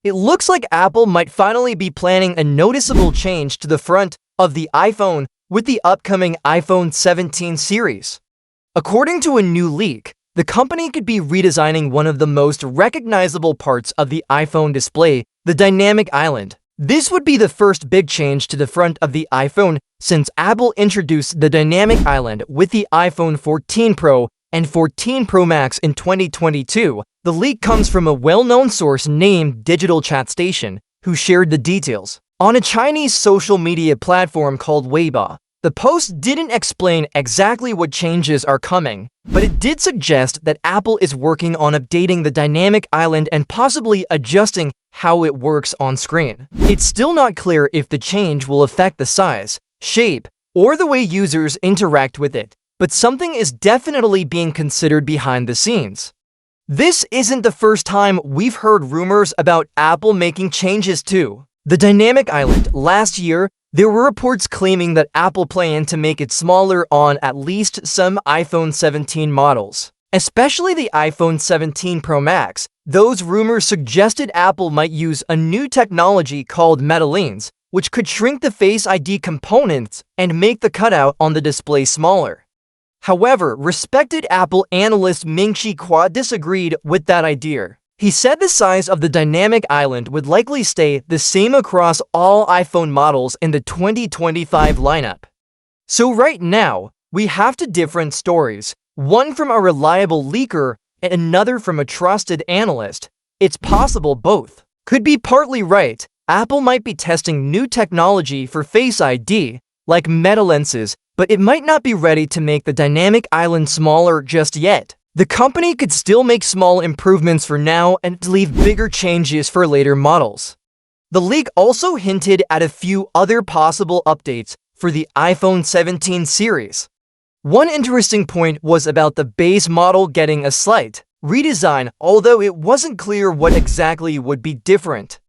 It looks like Apple might finally be planning a noticeable change to the front of the iPhone with the upcoming iPhone 17 series. According to a new leak, the company could be redesigning one of the most recognizable parts of the iPhone display, the dynamic island. This would be the first big change to the front of the iPhone since Apple introduced the dynamic island with the iPhone 14 Pro and 14 Pro Max in 2022. The leak comes from a well-known source named Digital Chat Station, who shared the details. On a Chinese social media platform called Weibo, the post didn't explain exactly what changes are coming, but it did suggest that Apple is working on updating the dynamic island and possibly adjusting how it works on screen. It's still not clear if the change will affect the size, shape, or the way users interact with it, but something is definitely being considered behind the scenes. This isn't the first time we've heard rumors about Apple making changes to the dynamic island. Last year, there were reports claiming that Apple planned to make it smaller on at least some iPhone 17 models, especially the iPhone 17 Pro Max. Those rumors suggested Apple might use a new technology called metallines, which could shrink the Face ID components and make the cutout on the display smaller. However, respected Apple analyst Ming-Chi Kuo disagreed with that idea. He said the size of the dynamic island would likely stay the same across all iPhone models in the 2025 lineup. So right now, we have two different stories, one from a reliable leaker and another from a trusted analyst. It's possible both could be partly right. Apple might be testing new technology for Face ID, like meta lenses, but it might not be ready to make the dynamic island smaller just yet. The company could still make small improvements for now and leave bigger changes for later models. The leak also hinted at a few other possible updates for the iPhone 17 series. One interesting point was about the base model getting a slight redesign, although it wasn't clear what exactly would be different.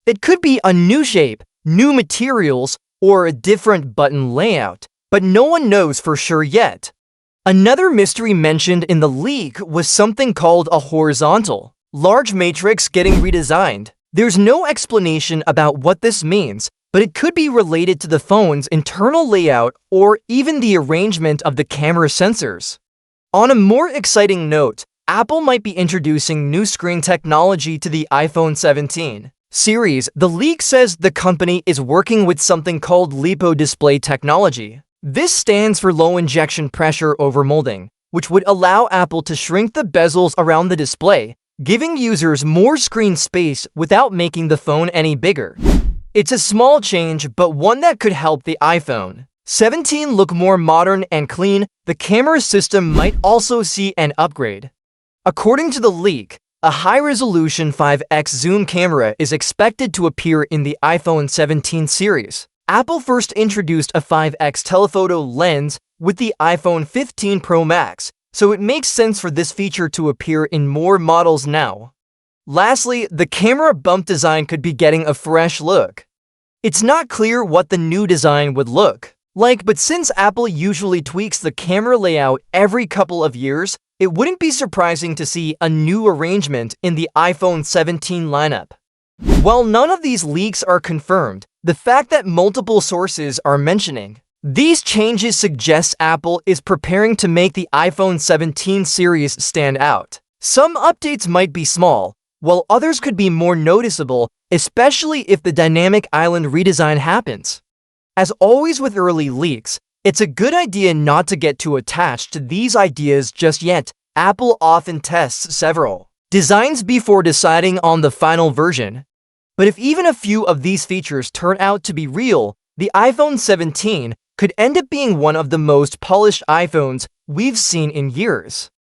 It could be a new shape, new materials, or a different button layout, but no one knows for sure yet. Another mystery mentioned in the leak was something called a horizontal large matrix getting redesigned. There's no explanation about what this means, but it could be related to the phone's internal layout or even the arrangement of the camera sensors. On a more exciting note, Apple might be introducing new screen technology to the iPhone 17 series. The leak says the company is working with something called lipo display technology. This stands for low injection pressure overmolding, which would allow Apple to shrink the bezels around the display, giving users more screen space without making the phone any bigger. It's a small change, but one that could help the iPhone 17 look more modern and clean. The camera system might also see an upgrade. According to the leak, a high-resolution 5x zoom camera is expected to appear in the iPhone 17 series. Apple first introduced a 5x telephoto lens with the iPhone 15 Pro Max, so it makes sense for this feature to appear in more models now. Lastly, the camera bump design could be getting a fresh look. It's not clear what the new design would look like, but since Apple usually tweaks the camera layout every couple of years, it wouldn't be surprising to see a new arrangement in the iPhone 17 lineup. While none of these leaks are confirmed, the fact that multiple sources are mentioning these changes suggests Apple is preparing to make the iPhone 17 series stand out. Some updates might be small, while others could be more noticeable, especially if the dynamic island redesign happens. As always with early leaks, it's a good idea not to get too attached to these ideas just yet. Apple often tests several designs before deciding on the final version. But if even a few of these features turn out to be real, the iPhone 17 could end up being one of the most polished iPhones we've seen in years.